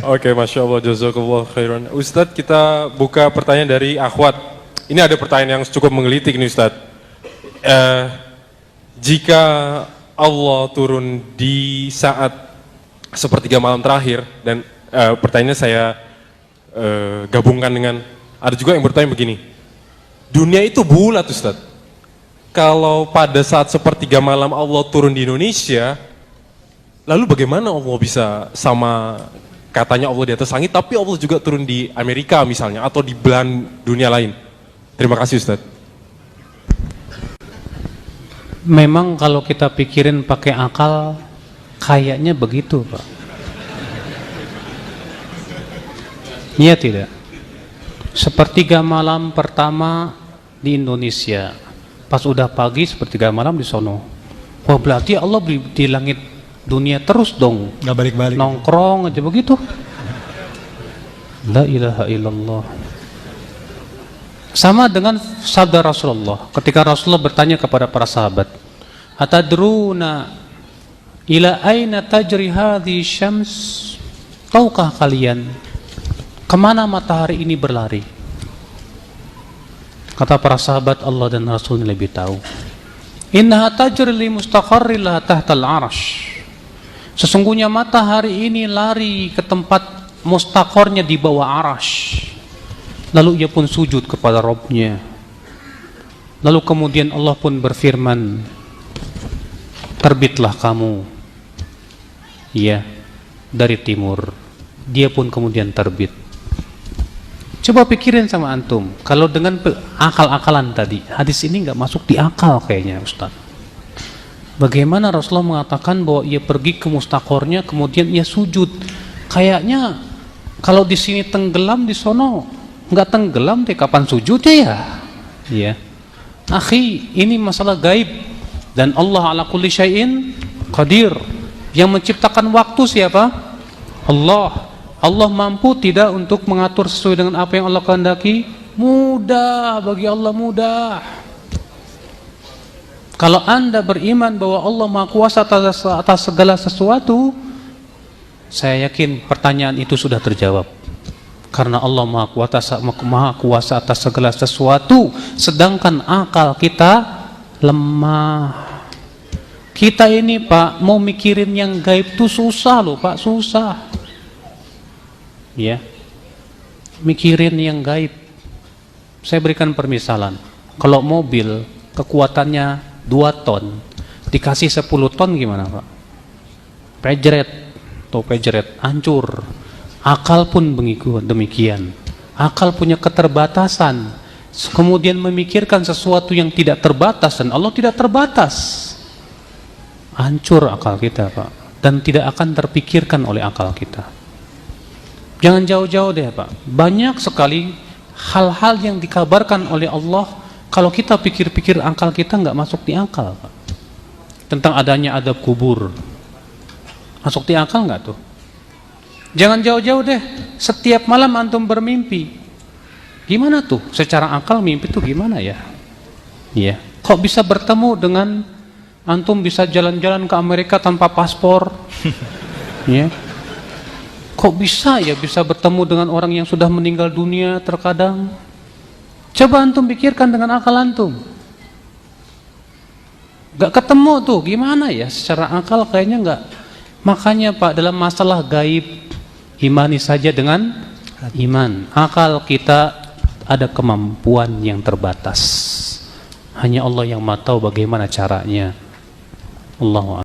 Oke, Masya Allah, jazakallah khairan. Ustadz, kita buka pertanyaan dari Akhwat. Ini ada pertanyaan yang cukup menggelitik nih Ustadz. Jika Allah turun di saat sepertiga malam terakhir, dan pertanyaannya saya gabungkan dengan, ada juga yang bertanya begini, dunia itu bulat Ustadz. Kalau pada saat sepertiga malam Allah turun di Indonesia, lalu bagaimana Allah bisa sama katanya Allah di atas langit, tapi Allah juga turun di Amerika misalnya, atau di belahan dunia lain? Terima kasih Ustadz. Memang kalau kita pikirin pakai akal, kayaknya begitu Pak. Iya tidak? Sepertiga malam pertama di Indonesia, pas udah pagi sepertiga malam di sono. Wah, berarti Allah di langit dunia terus dong, nggak balik-balik, nongkrong aja begitu. La ilaha illallah. Sama dengan sabda Rasulullah ketika Rasulullah bertanya kepada para sahabat, atadruna ila aina tajri hadhi syams, tahukah kalian kemana matahari ini berlari? Kata para sahabat, Allah dan Rasul lebih tahu. Innaha tajri li mustaqarrilah tahtal arsh. Sesungguhnya matahari ini lari ke tempat mustaqornya di bawah arash. Lalu ia pun sujud kepada Rabbnya. Lalu kemudian Allah pun berfirman, terbitlah kamu, ya, dari timur. Dia pun kemudian terbit. Coba pikirin sama antum, kalau dengan akal-akalan tadi, hadis ini nggak masuk di akal kayaknya Ustaz. Bagaimana Rasulullah mengatakan bahwa ia pergi ke mustaqornya kemudian ia sujud? Kayaknya kalau di sini tenggelam, di sono nggak tenggelam deh, kapan sujudnya ya? Iya. Akhi, ini masalah gaib, dan Allah ala kulli syai'in qadir. Yang menciptakan waktu siapa? Allah. Allah mampu tidak untuk mengatur sesuai dengan apa yang Allah kehendaki? Mudah, bagi Allah mudah. Kalau Anda beriman bahwa Allah Maha Kuasa atas segala sesuatu, saya yakin pertanyaan itu sudah terjawab. Karena Allah Maha Kuasa atas segala sesuatu, sedangkan akal kita lemah. Kita ini Pak, mau mikirin yang gaib itu susah loh Pak, susah. Ya, mikirin yang gaib. Saya berikan permisalan. Kalau mobil kekuatannya 2 ton, dikasih 10 ton gimana Pak? Pejret, hancur. Akal pun demikian. Akal punya keterbatasan. Kemudian memikirkan sesuatu yang tidak terbatas, dan Allah tidak terbatas. Hancur akal kita Pak, dan tidak akan terpikirkan oleh akal kita. Jangan jauh-jauh deh Pak. Banyak sekali hal-hal yang dikabarkan oleh Allah, kalau kita pikir-pikir akal kita nggak masuk di akal Pak. Tentang adanya adab kubur, masuk di akal nggak tuh? Jangan jauh-jauh deh. Setiap malam antum bermimpi, gimana tuh? Secara akal mimpi tuh gimana ya? Iya. Kok bisa bertemu dengan antum, bisa jalan-jalan ke Amerika tanpa paspor? Iya. Kok bisa ya bisa bertemu dengan orang yang sudah meninggal dunia terkadang? Coba antum pikirkan dengan akal antum. Gak ketemu tuh, gimana ya? Secara akal kayaknya gak. Makanya Pak, dalam masalah gaib, imani saja dengan iman. Akal kita ada kemampuan yang terbatas. Hanya Allah yang maha tahu bagaimana caranya. Allahu a'lam.